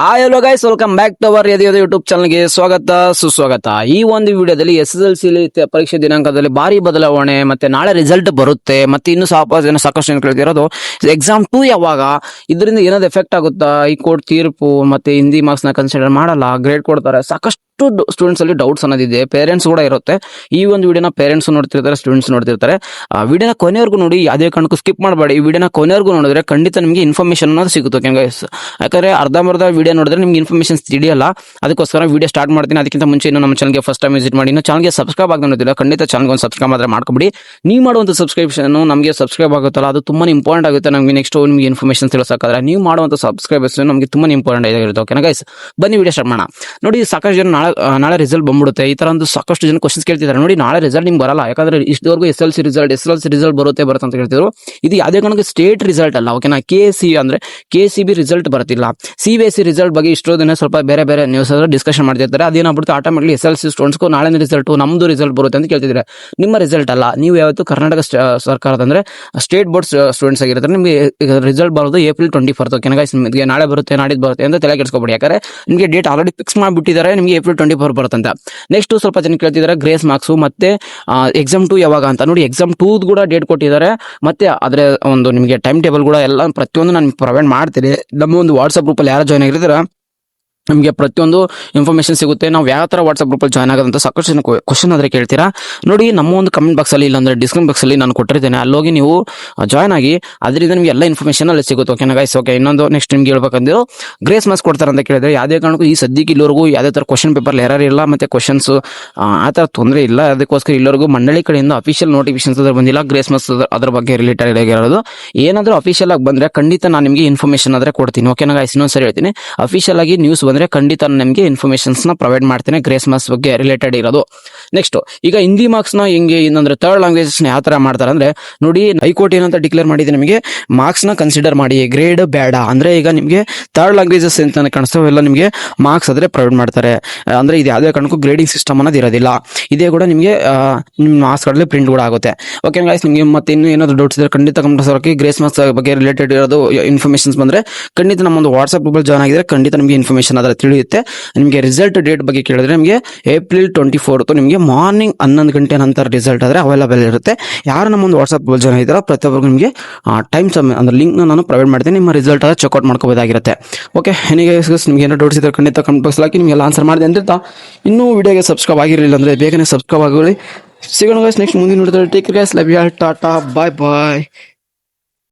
Hello guys, welcome back to our YouTube ಚಾನಲ್ಗೆ ಸ್ವಾಗತ ಸುಸ್ವಾಗತ. ಈ ಒಂದು ವಿಡಿಯೋದಲ್ಲಿ SSLC ಪರೀಕ್ಷೆ ದಿನಾಂಕದಲ್ಲಿ ಭಾರಿ ಬದಲಾವಣೆ, ಮತ್ತೆ ನಾಳೆ ರಿಸಲ್ಟ್ ಬರುತ್ತೆ, ಮತ್ತೆ ಇನ್ನು ಸಾಕಷ್ಟು ಜನ ಕೇಳ್ತಿರೋದು ಎಕ್ಸಾಮ್ 2 ಯಾವಾಗ, ಇದರಿಂದ ಏನಾದ್ರು ಎಫೆಕ್ಟ್ ಆಗುತ್ತಾ, ಈ ಕೋರ್ಟ್ ತೀರ್ಪು ಮತ್ತೆ ಹಿಂದಿ ಮಾರ್ಕ್ಸ್ ನ ಕನ್ಸಿಡರ್ ಮಾಡಲ್ಲ, ಗ್ರೇಡ್ ಕೊಡ್ತಾರೆ, ಸಾಕಷ್ಟು ಸ್ಟೂಡೆಂಟ್ಸ್ ಅಲ್ಲಿ ಡೌಟ್ಸ್ ಅನ್ನೋದಿದೆ. ಪೇರೆಂಟ್ಸ್ ಕೂಡ ಇರುತ್ತೆ. ಈ ಒಂದು ವಿಡಿಯೋನ ಪೇರೆಂಟ್ಸ್ ನೋಡ್ತಿರ್ತಾರೆ, ಸ್ಟೂಡೆಂಟ್ಸ್ ನೋಡ್ತಿರ್ತಾರೆ. ವಿಡಿಯೋನ ಕೊನೆವರೆಗೂ ನೋಡಿ, ಅದೇ ಕಾರಣಕ್ಕೂ ಸ್ಕಿಪ್ ಮಾಡಬೇಡಿ. ಈ ವಿಡಿಯೋನ ಕೊನೆವರೆಗೂ ನೋಡಿದ್ರೆ ಖಂಡಿತ ನಿಮಗೆ ಇನ್ಫಾರ್ಮೇಶನ್ ಅನ್ನೋದು ಸಿಗುತ್ತೆ. ಯಾಕಂದ್ರೆ ಅರ್ಧಂಬರ್ಧ ವಿಡಿಯೋ ನೋಡಿದ್ರೆ ನಿಮ್ಗೆ ಇನ್ಫಾರ್ಮೇಶನ್ ತಿಳಿಯಲ್ಲ. ಅದಕ್ಕೋಸ್ಕರ ವಿಡಿಯೋ ಸ್ಟಾರ್ಟ್ ಮಾಡ್ತೀನಿ. ಅದಕ್ಕಿಂತ ಮುಂಚೆ ಇನ್ನು ನಮ್ಮ ಚಾನಲ್ಗೆ ಫಸ್ಟ್ ಟೈಮ್ ವಿಸಿಟ್ ಮಾಡಿ, ಇನ್ನು ಚಾನಲ್ಗೆ ಸಬ್ಸ್ಕ್ರೈಬ್ ಆಗೋದಿಲ್ಲ, ಖಂಡಿತ ಚಾನಲ್ಗೆ ಒಂದು ಸಬ್ಸ್ಕ್ರೈಬ್ ಮಾತ್ರ ಮಾಡ್ಕೊಬಿಡಿ. ನೀವು ಮಾಡುವಂಥ ಸಬ್ಸ್ಕ್ರಿಪ್ಷನ್ ನಮಗೆ ಸಬ್ಸ್ಕ್ರೈಬ್ ಆಗುತ್ತಲ್ಲ, ಅದು ತುಂಬಾ ಇಂಪಾರ್ಟೆಂಟ್ ಆಗುತ್ತೆ. ನಮಗೆ ನೆಕ್ಸ್ಟ್ ನಿಮಗೆ ಇನ್ಫಾರ್ಮೇಶನ್ ತಿಳಿಸೋಕ್ಕಾದ್ರೆ ನೀವು ಮಾಡುವಂಥ ಸಬ್ಸ್ಕ್ರೈಬರ್ಸ್ ನಮಗೆ ತುಂಬಾ ಇಂಪಾರ್ಟೆಂಟ್ ಆಗಿರುತ್ತೆ. ಓಕೆನಾ ಗೈಸ್, ಬನ್ನಿ ವಿಡಿಯೋ ಸ್ಟಾರ್ಟ್ ಮಾಡೋಣ. ನೋಡಿ, ಸಾಕಷ್ಟು ಜನ ನಾಳೆ ರಿಸಲ್ಟ್ ಬಂದ್ಬಿಡುತ್ತೆ, ಈ ತರ ಒಂದು ಸಾಕಷ್ಟು ಜನ ಕ್ವಶನ್ಸ್ ಕೇಳ್ತಿದ್ದಾರೆ. ನೋಡಿ, ನಾಳೆ ರಿಸಲ್ಟ್ ನಿಮ್ಗೆ ಬರಲ್ಲ, ಯಾಕಂದ್ರೆ ಇಷ್ಟವರೆಗೂ SSLC ರಿಸಲ್ಟ್ ಬರುತ್ತೆ ಅಂತ ಹೇಳ್ತಿದ್ರು. ಇದು ಯಾವುದೇ ಕಾರಣಕ್ಕೂ ಸ್ಟೇಟ್ ರಿಸಲ್ಟ್ ಅಲ್ಲ. ಓಕೆನಾ, KSE ಅಂದ್ರೆ KCB ರಿಸಲ್ಟ್ ಬರ್ತಿಲ್ಲ. CBSE ರಿಸಲ್ಟ್ ಬಗ್ಗೆ ಇಷ್ಟೋ ದಿನ ಸ್ವಲ್ಪ ಬೇರೆ ನ್ಯೂಸ್ ಡಿಸ್ಕಷನ್ ಮಾಡ್ತಿರ್ತಾರೆ. ಅದೇನಾಗ್ಬಿಡುತ್ತೆ, ಆಟೋಮೆಟಿಕ್ಲಿ SSLC ಸ್ಟೂಡೆಂಟ್ಸ್ಗೂ ನಾಳೆ ರಿಸಲ್ಟ್, ನಮ್ದು ರಿಸಲ್ಟ್ ಬರುತ್ತೆ ಅಂತ ಕೇಳ್ತಿದ್ರೆ, ನಿಮ್ಮ ರಿಸಲ್ಟ್ ಅಲ್ಲ. ನೀವು ಯಾವತ್ತು ಕರ್ನಾಟಕ ಸರ್ಕಾರದ ಅಂದ್ರೆ ಸ್ಟೇಟ್ ಬೋರ್ಡ್ ಸ್ಟೂಡೆಂಟ್ಸ್ ಆಗಿರ್ತಾರೆ. ನಿಮಗೆ ರಿಸಲ್ಟ್ ಬರೋದು April 24. ಓಕೆನಾ ಗೈಸ್, ನಿಮಗೆ ನಾಳೆ ಬರುತ್ತೆ, ನಾಡಿದ್ದು ಬರುತ್ತೆ ಅಂತ ತಲೆ ಕೆಡಿಸ್ಕೊಬೇಡಿ. ಯಾಕಂದ್ರೆ ನಿಮಗೆ ಡೇಟ್ ಆಲ್ರೆಡಿ ಫಿಕ್ಸ್ ಮಾಡಿಬಿಟ್ಟಿದ್ದಾರೆ, ನಿಮಗೆ April 24 ಬರುತ್ತೆ ಅಂತ. ನೆಕ್ಸ್ಟ್ ಸ್ವಲ್ಪ ಜನ ಕೇಳ್ತಿದ್ದಾರೆ ಗ್ರೇಸ್ ಮಾರ್ಕ್ಸ್ ಮತ್ತೆ ಎಕ್ಸಾಮ್ 2 ಯಾವಾಗ ಅಂತ. ನೋಡಿ, ಎಕ್ಸಾಮ್ 2 ಕೂಡ ಡೇಟ್ ಕೊಟ್ಟಿದ್ದಾರೆ, ಮತ್ತೆ ಅದರ ಒಂದು ನಿಮಗೆ ಟೈಮ್ ಟೇಬಲ್ ಕೂಡ ಎಲ್ಲ ಪ್ರತಿಯೊಂದು ನಾನು ಪ್ರೊವೈಡ್ ಮಾಡ್ತೀನಿ. ನಮ್ಮ ಒಂದು ವಾಟ್ಸ್ಆಪ್ ಗ್ರೂಪಲ್ಲಿ ಯಾರು ಜಾಯ್ನ್ ಆಗಿರ್ತೀರ ನಿಮಗೆ ಪ್ರತಿಯೊಂದು ಇನ್ಫಾರ್ಮೇಶನ್ ಸಿಗುತ್ತೆ. ನಾವು ಯಾವ ತರ ವಾಟ್ಸ್ಆಪ್ ಗ್ರೂಪಲ್ಲಿ ಜಾಯ್ನ್ ಆಗೋದಂತ ಸಾಕಷ್ಟು ಜನ ಕ್ವಶನ್ ಆದ್ರೆ ಕೇಳ್ತೀರಾ. ನೋಡಿ, ನಮ್ಮ ಒಂದು ಕಮೆಂಟ್ ಬಾಕ್ಸ್ ಅಲ್ಲಿ ಇಲ್ಲಾಂದ್ರೆ ಡಿಸ್ಕ್ರಿಪ್ಷನ್ ಬಾಕ್ಸ್ ಅಲ್ಲಿ ನಾನು ಕೊಟ್ಟಿರ್ತೇನೆ, ಅಲ್ಲೋಗಿ ನೀವು ಜಾಯ್ನ್ ಆಗಿ, ಅದರಿಂದ ನಿಮಗೆ ಎಲ್ಲ ಇನ್ಫಾರ್ಮೇಶನ್ ಅಲ್ಲಿ ಸಿಗುತ್ತೆ. ಓಕೆನಾ ಗೈಸ್. ಓಕೆ, ಇನ್ನೊಂದು ನೆಕ್ಸ್ಟ್ ನಿಮ್ಗೆ ಹೇಳ್ಬೇಕಂದ್ರೆ ಗ್ರೇಸ್ ಮಾರ್ಕ್ಸ್ ಕೊಡ್ತಾರೆ ಅಂತ ಕೇಳಿದ್ರೆ, ಯಾವುದೇ ಕಾರಣಕ್ಕೂ ಈ ಸದ್ಯಕ್ಕೆ ಇಲ್ಲಿವರೆಗೂ ಯಾವುದೇ ತರ ಕ್ವಶನ್ ಪೇಪರ್ ಎರರ್ ಇಲ್ಲ, ಮತ್ತೆ ಕ್ವಶನ್ಸ್ ಆ ತರ ತೊಂದರೆ ಇಲ್ಲ. ಅದಕ್ಕೋಸ್ಕರ ಇಲ್ಲಿವರೆಗೂ ಮಂಡಳಿ ಕಡೆಯಿಂದ ಅಫಿಷಿಯಲ್ ನೋಟಿಫಿಕೇಶನ್ಸ್ ಬಂದಿಲ್ಲ ಗ್ರೇಸ್ ಮಾರ್ಕ್ಸ್ ಅದ್ರ ಬಗ್ಗೆ ರಿಲೇಟೆಡ್ ಆಗಿರೋದು. ಏನಾದರೂ ಅಫಿಷಿಯಲ್ ಆಗಿ ಬಂದ್ರೆ ಖಂಡಿತ ನಾನು ನಿಮಗೆ ಇನ್ಫಾರ್ಮೇಶನ್ ಆದ್ರೆ ಕೊಡ್ತೀನಿ. ಓಕೆನಾ ಗೈಸ್, ಇನ್ನೊಂದ್ಸರಿ ಹೇಳ್ತೀನಿ, ಅಫಿಷಿಯಲ್ ಆಗಿ ನ್ಯೂಸ್ ಬಂದ್ರೆ ಖಂಡಿತ ನಿಮಗೆ ಇನ್ಫಾರ್ಮೇಶನ್ಸ್ ನ ಪ್ರೊವೈಡ್ ಮಾಡ್ತೇನೆ, ಗ್ರೇಸ್ ಮಾರ್ಕ್ಸ್ ಬಗ್ಗೆ ರಿಲೇಟೆಡ್ ಇರೋದು. ನೆಕ್ಸ್ಟ್, ಈಗ ಹಿಂದಿ ಮಾರ್ಕ್ಸ್ ನ ಹೆಂಗೆ ಏನಂದ್ರೆ ಥರ್ಡ್ ಲ್ಯಾಂಗ್ವೇಜಸ್ ನ ಯಾವ ತರ ಮಾಡ್ತಾರೆ ಅಂದ್ರೆ, ನೋಡಿ, ಹೈಕೋರ್ಟ್ ಏನಂತ ಡಿಕ್ಲೇರ್ ಮಾಡಿದೆ, ನಿಮಗೆ ಮಾರ್ಕ್ಸ್ ನ ಕನ್ಸಿಡರ್ ಮಾಡಿ, ಗ್ರೇಡ್ ಬೇಡ ಅಂದ್ರೆ ಈಗ ನಿಮಗೆ ಥರ್ಡ್ ಲ್ಯಾಂಗ್ವೇಜಸ್ ಅಂತ ಕಾಣಿಸ್ತಾವೆಲ್ಲ ನಿಮಗೆ ಮಾರ್ಕ್ಸ್ ಆದ್ರೆ ಪ್ರೊವೈಡ್ ಮಾಡ್ತಾರೆ. ಅಂದ್ರೆ ಇದು ಯಾವುದೇ ಕಾರಣಕ್ಕೂ ಗ್ರೇಡಿಂಗ್ ಸಿಸ್ಟಮ್ ಅನ್ನೋದು ಇರೋದಿಲ್ಲ. ಇದೇ ಕೂಡ ನಿಮಗೆ ನಿಮ್ಮ ಮಾರ್ಕ್ಸ್ ಕಾರ್ಡ್ ಪ್ರಿಂಟ್ ಕೂಡ ಆಗುತ್ತೆ. ಓಕೆ ಗೈಸ್, ನಿಮಗೆ ಮತ್ತೆ ಇನ್ನೂ ಏನಾದ್ರು ಡೌಟ್ಸ್ ಇದ್ರೆ ಖಂಡಿತ ಕಮೆಂಟ್ ಹಾಕಿ. ಗ್ರೇಸ್ ಮಾರ್ಕ್ಸ್ ಬಗ್ಗೆ ರಿಲೇಟೆಡ್ ಇರೋದು ಇನ್ಫಾರ್ಮೇಶನ್ಸ್ ಬಂದ್ರೆ ಖಂಡಿತ ನಮ್ಮೊಂದು ವಾಟ್ಸ್ಆಪ್ ಗ್ರೂಪ್ ಜಾಯ್ನ್ ಆಗಿದ್ರೆ ಖಂಡಿತ ನಿಮಗೆ ಇನ್ಫಾರ್ಮೇಶನ್ ಆದ್ರೆ ತಿಳಿಯುತ್ತೆ. ನಿಮಗೆ ರಿಸಲ್ಟ್ ಡೇಟ್ ಬಗ್ಗೆ ಕೇಳಿದ್ರೆ ನಿಮಗೆ April 24 ನಿಮಗೆ ಮಾರ್ನಿಂಗ್ 11 ಗಂಟೆ ನಂತರ ರಿಸಲ್ಟ್ ಆದ್ರೆ ಅವೈಲೇಬಲ್ ಇರುತ್ತೆ. ಯಾರು ನಮ್ಮ ಒಂದು ವಾಟ್ಸ್ಆಪ್ ಗ್ರೂಪ್ ಜಾಯ್ನ್ ಆಗಿದ್ದಾರೋ ಪ್ರತಿಯೊಬ್ಬರಿಗೂ ನಿಮಗೆ ಟೈಮ್ ಅಂದ್ರೆ ಲಿಂಕ್ ನಾನು ಪ್ರೊವೈಡ್ ಮಾಡ್ತೀನಿ. ನಿಮ್ಮ ರಿಸಲ್ಟ್ ಆದ್ರೆ ಚೆಕ್ಔಟ್ ಮಾಡ್ಕೋಬಹುದಾಗಿರುತ್ತೆ. ಓಕೆ, ನಿಮಗೆ ಏನೋ ಡೌಟ್ಸ್ ಇದ್ರೆ ಖಂಡಿತ ಕಮೆಂಟ್ ಬಾಕ್ಸ್ ಹಾಕಿ, ನಿಮಗೆಲ್ಲ ಆನ್ಸರ್ ಮಾಡಿದೆ ಅಂತ. ಇನ್ನೂ ವಿಡಿಯೋಗೆ ಸಬ್ಸ್ಕ್ರೈಬ್ ಆಗಿರಲಿಲ್ಲ ಅಂದ್ರೆ ಬೇಗನೆ ಸಬ್ಸ್ಕ್ರೈಬ್ ಆಗಿ. ಸಿಗೋಣ ಗೈಸ್ ನೆಕ್ಸ್ಟ್ ಮುಂದಿನ ವಿಡಿಯೋದಲ್ಲಿ. Take care guys, love you all, tata, bye bye.